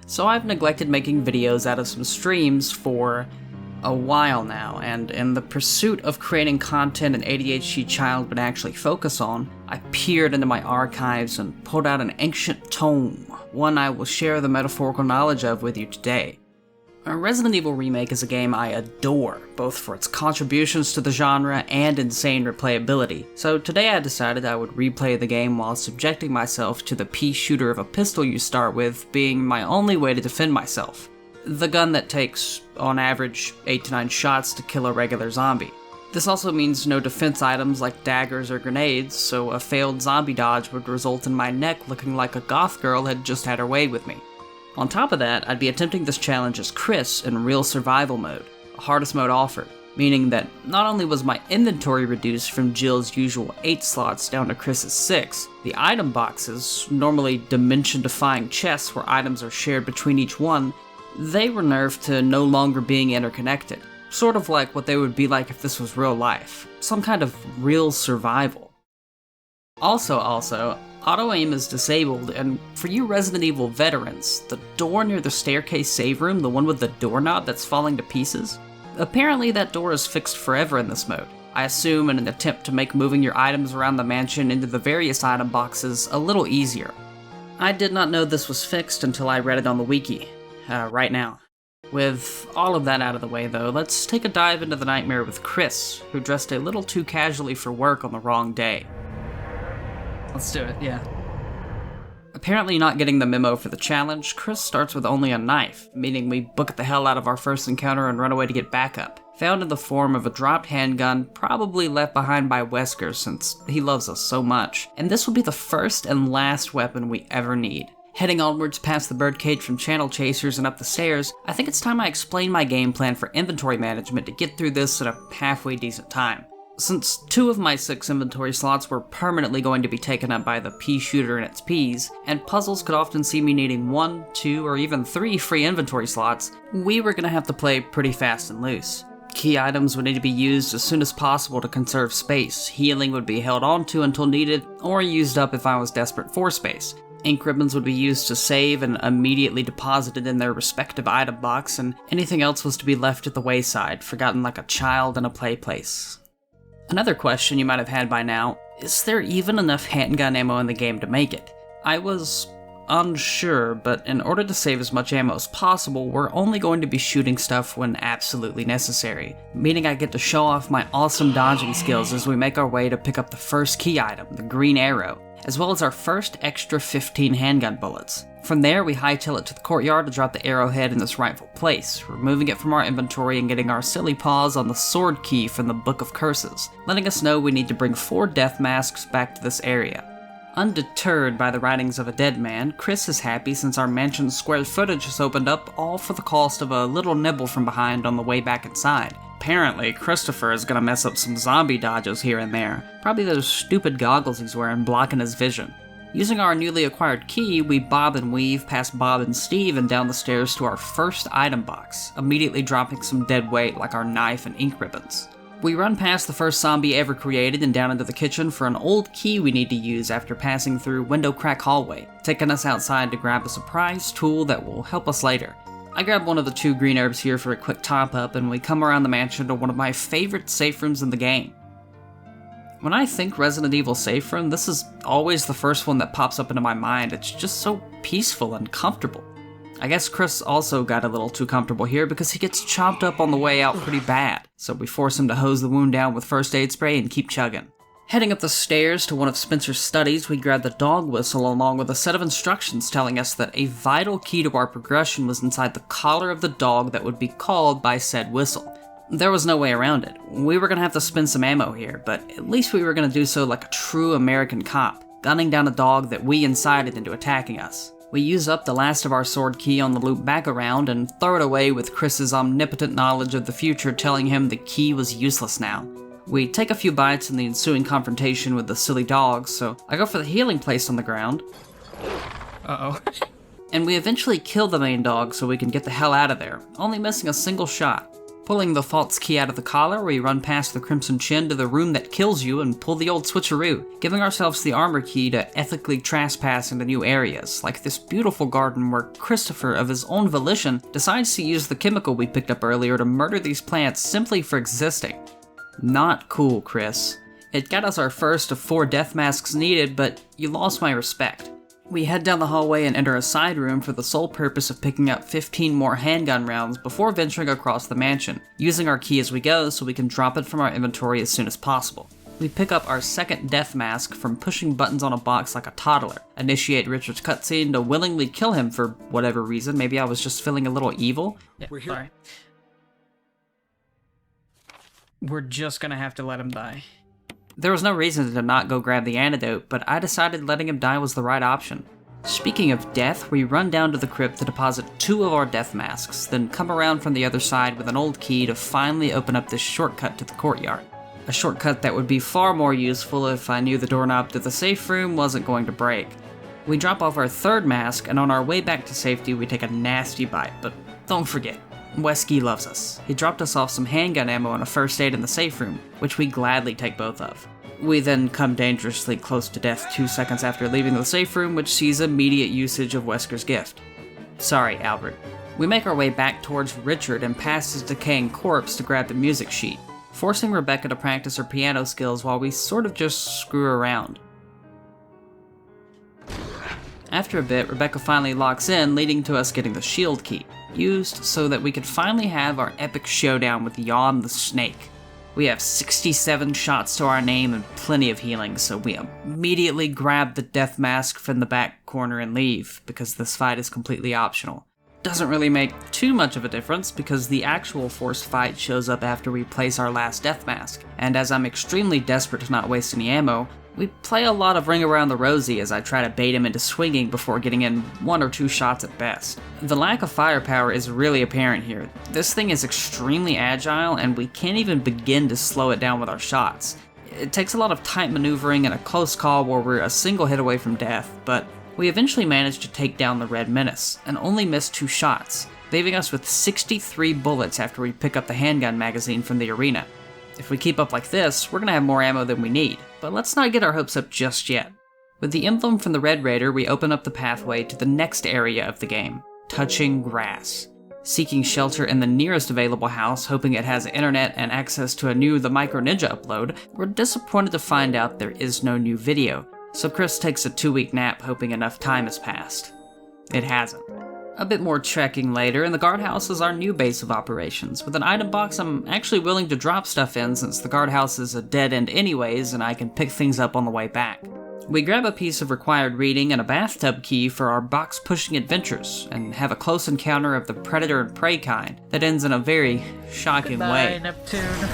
So I've neglected making videos out of some streams for a while now, and in the pursuit of creating content an ADHD child would actually focus on, I peered into my archives and pulled out an ancient tome, one I will share the metaphorical knowledge of with you today. Resident Evil Remake is a game I adore, both for its contributions to the genre and insane replayability, so today I decided I would replay the game while subjecting myself to the pea shooter of a pistol you start with being my only way to defend myself. The gun that takes, on average, 8 to 9 shots to kill a regular zombie. This also means no defense items like daggers or grenades, so a failed zombie dodge would result in my neck looking like a goth girl had just had her way with me. On top of that, I'd be attempting this challenge as Chris in real survival mode, the hardest mode offered, meaning that not only was my inventory reduced from Jill's usual 8 slots down to Chris's 6, the item boxes, normally dimension-defying chests where items are shared between each one, they were nerfed to no longer being interconnected, sort of like what they would be like if this was real life, some kind of real survival. Also, auto-aim is disabled, and for you Resident Evil veterans, the door near the staircase save room, the one with the doorknob that's falling to pieces, apparently that door is fixed forever in this mode. I assume in an attempt to make moving your items around the mansion into the various item boxes a little easier. I did not know this was fixed until I read it on the wiki, right now. With all of that out of the way though, let's take a dive into the nightmare with Chris, who dressed a little too casually for work on the wrong day. Let's do it, yeah. Apparently not getting the memo for the challenge, Chris starts with only a knife, meaning we book the hell out of our first encounter and run away to get backup, found in the form of a dropped handgun, probably left behind by Wesker since he loves us so much, and this will be the first and last weapon we ever need. Heading onwards past the birdcage from channel chasers and up the stairs, I think it's time I explain my game plan for inventory management to get through this in a halfway decent time. Since 2 of my 6 inventory slots were permanently going to be taken up by the pea shooter and its peas, and puzzles could often see me needing 1, 2, or even 3 free inventory slots, we were going to have to play pretty fast and loose. Key items would need to be used as soon as possible to conserve space, healing would be held onto until needed, or used up if I was desperate for space. Ink ribbons would be used to save and immediately deposited in their respective item box, and anything else was to be left at the wayside, forgotten like a child in a play place. Another question you might have had by now, is there even enough handgun ammo in the game to make it? I was unsure, but in order to save as much ammo as possible, we're only going to be shooting stuff when absolutely necessary, meaning I get to show off my awesome dodging skills as we make our way to pick up the first key item, the green arrow, as well as our first extra 15 handgun bullets. From there, we hightail it to the courtyard to drop the arrowhead in its rightful place, removing it from our inventory and getting our silly paws on the sword key from the Book of Curses, letting us know we need to bring 4 death masks back to this area. Undeterred by the writings of a dead man, Chris is happy since our mansion's square footage has opened up, all for the cost of a little nibble from behind on the way back inside. Apparently, Christopher is gonna mess up some zombie dodges here and there, probably those stupid goggles he's wearing blocking his vision. Using our newly acquired key, we bob and weave past Bob and Steve and down the stairs to our first item box, immediately dropping some dead weight like our knife and ink ribbons. We run past the first zombie ever created and down into the kitchen for an old key we need to use after passing through Window Crack Hallway, taking us outside to grab a surprise tool that will help us later. I grab one of the 2 green herbs here for a quick top-up, and we come around the mansion to one of my favorite safe rooms in the game. When I think Resident Evil safe room, this is always the first one that pops up into my mind. It's just so peaceful and comfortable. I guess Chris also got a little too comfortable here because he gets chopped up on the way out pretty bad, so we force him to hose the wound down with first aid spray and keep chugging. Heading up the stairs to one of Spencer's studies, we grab the dog whistle along with a set of instructions telling us that a vital key to our progression was inside the collar of the dog that would be called by said whistle. There was no way around it. We were going to have to spend some ammo here, but at least we were going to do so like a true American cop, gunning down a dog that we incited into attacking us. We use up the last of our sword key on the loop back around and throw it away with Chris's omnipotent knowledge of the future telling him the key was useless now. We take a few bites in the ensuing confrontation with the silly dogs, so I go for the healing place on the ground. Uh-oh. And we eventually kill the main dog so we can get the hell out of there, only missing a single shot. Pulling the false key out of the collar, we run past the Crimson Chin to the room that kills you and pull the old switcheroo, giving ourselves the armor key to ethically trespass into new areas, like this beautiful garden where Christopher, of his own volition, decides to use the chemical we picked up earlier to murder these plants simply for existing. Not cool, Chris. It got us our first of 4 death masks needed, but you lost my respect. We head down the hallway and enter a side room for the sole purpose of picking up 15 more handgun rounds before venturing across the mansion, using our key as we go so we can drop it from our inventory as soon as possible. We pick up our second death mask from pushing buttons on a box like a toddler, initiate Richard's cutscene to willingly kill him for whatever reason. Maybe I was just feeling a little evil. Yeah, we're here. Sorry. We're just gonna have to let him die. There was no reason to not go grab the antidote, but I decided letting him die was the right option. Speaking of death, we run down to the crypt to deposit 2 of our death masks, then come around from the other side with an old key to finally open up this shortcut to the courtyard. A shortcut that would be far more useful if I knew the doorknob to the safe room wasn't going to break. We drop off our 3rd mask, and on our way back to safety we take a nasty bite, but don't forget, Wesky loves us. He dropped us off some handgun ammo and a first aid in the safe room, which we gladly take both of. We then come dangerously close to death 2 seconds after leaving the safe room, which sees immediate usage of Wesker's gift. Sorry, Albert. We make our way back towards Richard and past his decaying corpse to grab the music sheet, forcing Rebecca to practice her piano skills while we sort of just screw around. After a bit, Rebecca finally locks in, leading to us getting the shield key, used so that we could finally have our epic showdown with Yawn the Snake. We have 67 shots to our name and plenty of healing, so we immediately grab the death mask from the back corner and leave, because this fight is completely optional. Doesn't really make too much of a difference, because the actual forced fight shows up after we place our last death mask, and as I'm extremely desperate to not waste any ammo, we play a lot of Ring Around the Rosie as I try to bait him into swinging before getting in 1 or 2 shots at best. The lack of firepower is really apparent here. This thing is extremely agile and we can't even begin to slow it down with our shots. It takes a lot of tight maneuvering and a close call where we're a single hit away from death, but we eventually manage to take down the Red Menace and only miss 2 shots, leaving us with 63 bullets after we pick up the handgun magazine from the arena. If we keep up like this, we're gonna have more ammo than we need, but let's not get our hopes up just yet. With the emblem from the Red Raider, we open up the pathway to the next area of the game, touching grass. Seeking shelter in the nearest available house, hoping it has internet and access to a new The Micro Ninja upload, we're disappointed to find out there is no new video, so Chris takes a 2-week nap hoping enough time has passed. It hasn't. A bit more trekking later, and the guardhouse is our new base of operations. With an item box I'm actually willing to drop stuff in since the guardhouse is a dead end anyways and I can pick things up on the way back. We grab a piece of required reading and a bathtub key for our box pushing adventures, and have a close encounter of the predator and prey kind that ends in a very shocking way. Neptune.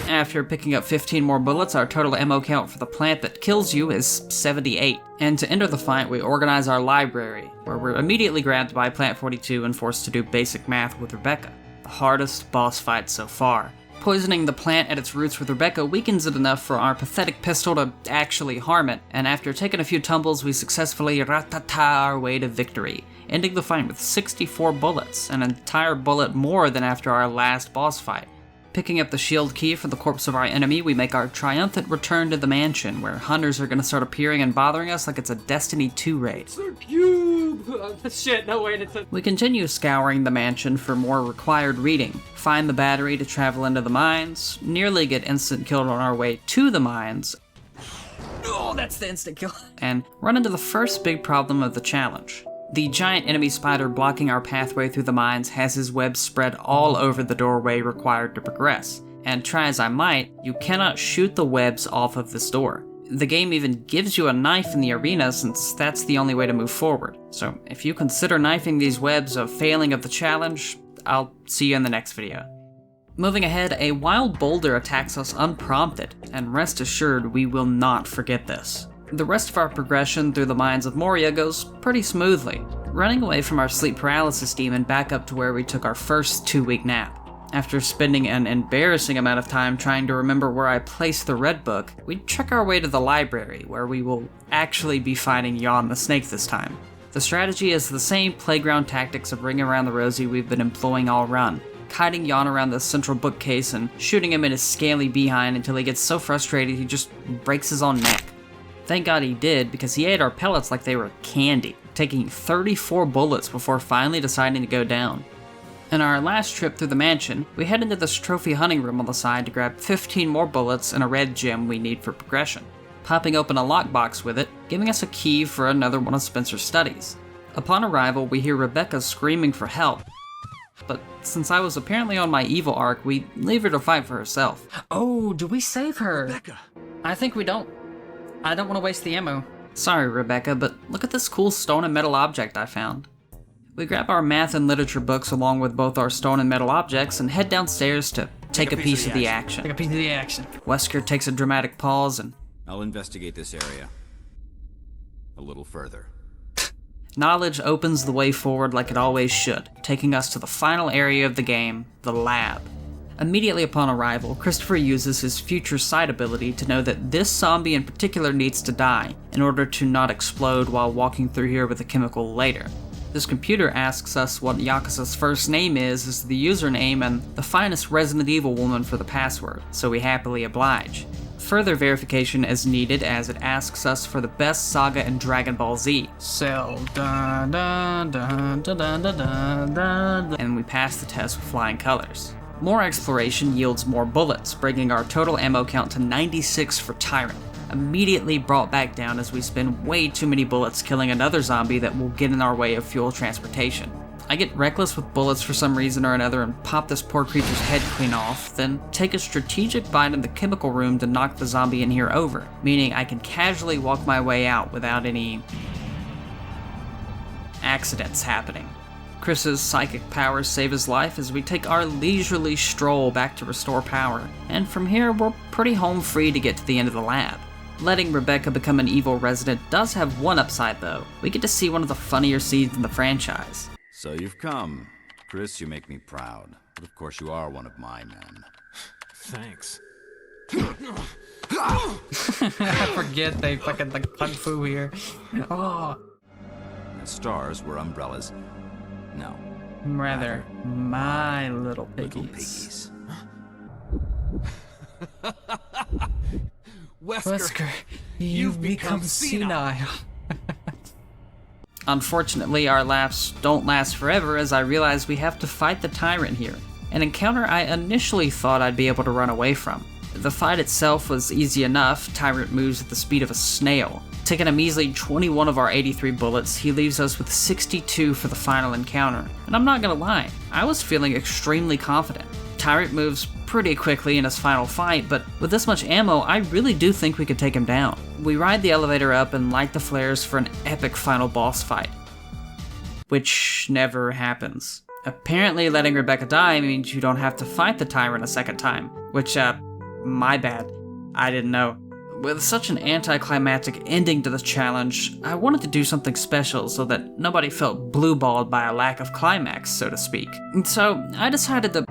After picking up 15 more bullets, our total ammo count for the plant that kills you is 78. And to enter the fight, we organize our library, where we're immediately grabbed by Plant 42 and forced to do basic math with Rebecca. The hardest boss fight so far. Poisoning the plant at its roots with Rebecca weakens it enough for our pathetic pistol to actually harm it, and after taking a few tumbles, we successfully ratata our way to victory, ending the fight with 64 bullets, an entire bullet more than after our last boss fight. Picking up the shield key for the corpse of our enemy, we make our triumphant return to the mansion, where hunters are going to start appearing and bothering us like it's a Destiny 2 raid. Shit, no way. We continue scouring the mansion for more required reading, find the battery to travel into the mines, nearly get instant killed on our way to the mines. Oh, that's the instant kill. And run into the first big problem of the challenge. The giant enemy spider blocking our pathway through the mines has his web spread all over the doorway required to progress, and try as I might, you cannot shoot the webs off of this door. The game even gives you a knife in the arena since that's the only way to move forward, so if you consider knifing these webs a failing of the challenge, I'll see you in the next video. Moving ahead, a wild boulder attacks us unprompted, and rest assured we will not forget this. The rest of our progression through the mines of Moria goes pretty smoothly, running away from our sleep paralysis demon back up to where we took our first 2-week nap. After spending an embarrassing amount of time trying to remember where I placed the red book, we trek our way to the library, where we will actually be fighting Yawn the Snake this time. The strategy is the same playground tactics of Ring Around the Rosie we've been employing all run. kiting Jan around the central bookcase and shooting him in his scaly behind until he gets so frustrated he just breaks his own neck. Thank God he did, because he ate our pellets like they were candy, taking 34 bullets before finally deciding to go down. In our last trip through the mansion, we head into this trophy hunting room on the side to grab 15 more bullets and a red gem we need for progression, popping open a lockbox with it, giving us a key for another one of Spencer's studies. Upon arrival, we hear Rebecca screaming for help, but since I was apparently on my evil arc, we leave her to fight for herself. Oh, do we save her? Rebecca. I think we don't. I don't want to waste the ammo. Sorry, Rebecca, but look at this cool stone and metal object I found. We grab our math and literature books along with both our stone and metal objects and head downstairs to take a piece of the action. Take a piece of the action. Wesker takes a dramatic pause and I'll investigate this area a little further. knowledge opens the way forward like it always should, taking us to the final area of the game, the lab. Immediately upon arrival, Christopher uses his future sight ability to know that this zombie in particular needs to die in order to not explode while walking through here with a chemical later. This computer asks us what Yakuza's first name is as the username and the finest Resident Evil woman for the password, so we happily oblige. Further verification is needed as it asks us for the best saga in Dragon Ball Z. Cell. Da, da, da, da, da, da, da, da. And we pass the test with flying colors. More exploration yields more bullets, bringing our total ammo count to 96 for Tyrant, immediately brought back down as we spend way too many bullets killing another zombie that will get in our way of fuel transportation. I get reckless with bullets for some reason or another and pop this poor creature's head clean off, then take a strategic bite in the chemical room to knock the zombie in here over, meaning I can casually walk my way out without any accidents happening. Chris's psychic powers save his life as we take our leisurely stroll back to restore power, and from here we're pretty home free to get to the end of the lab. Letting Rebecca become an evil resident does have one upside though. We get to see one of the funnier scenes in the franchise. So you've come. Chris, you make me proud. But of course you are one of my men. Thanks. I forget they fucking like kung fu here. Oh, And stars were umbrellas. No. rather, my little Little piggies. piggies. Wesker, you've become senile. Unfortunately, our laughs don't last forever as I realize we have to fight the Tyrant here, an encounter I initially thought I'd be able to run away from. The fight itself was easy enough. Tyrant moves at the speed of a snail. Taking a measly 21 of our 83 bullets, he leaves us with 62 for the final encounter. And I'm not gonna lie, I was feeling extremely confident. Tyrant moves pretty quickly in his final fight, but with this much ammo, I really do think we could take him down. We ride the elevator up and light the flares for an epic final boss fight, which never happens. Apparently letting Rebecca die means you don't have to fight the Tyrant a second time, which, my bad. I didn't know. With such an anticlimactic ending to the challenge, I wanted to do something special so that nobody felt blueballed by a lack of climax, so to speak. And so I decided to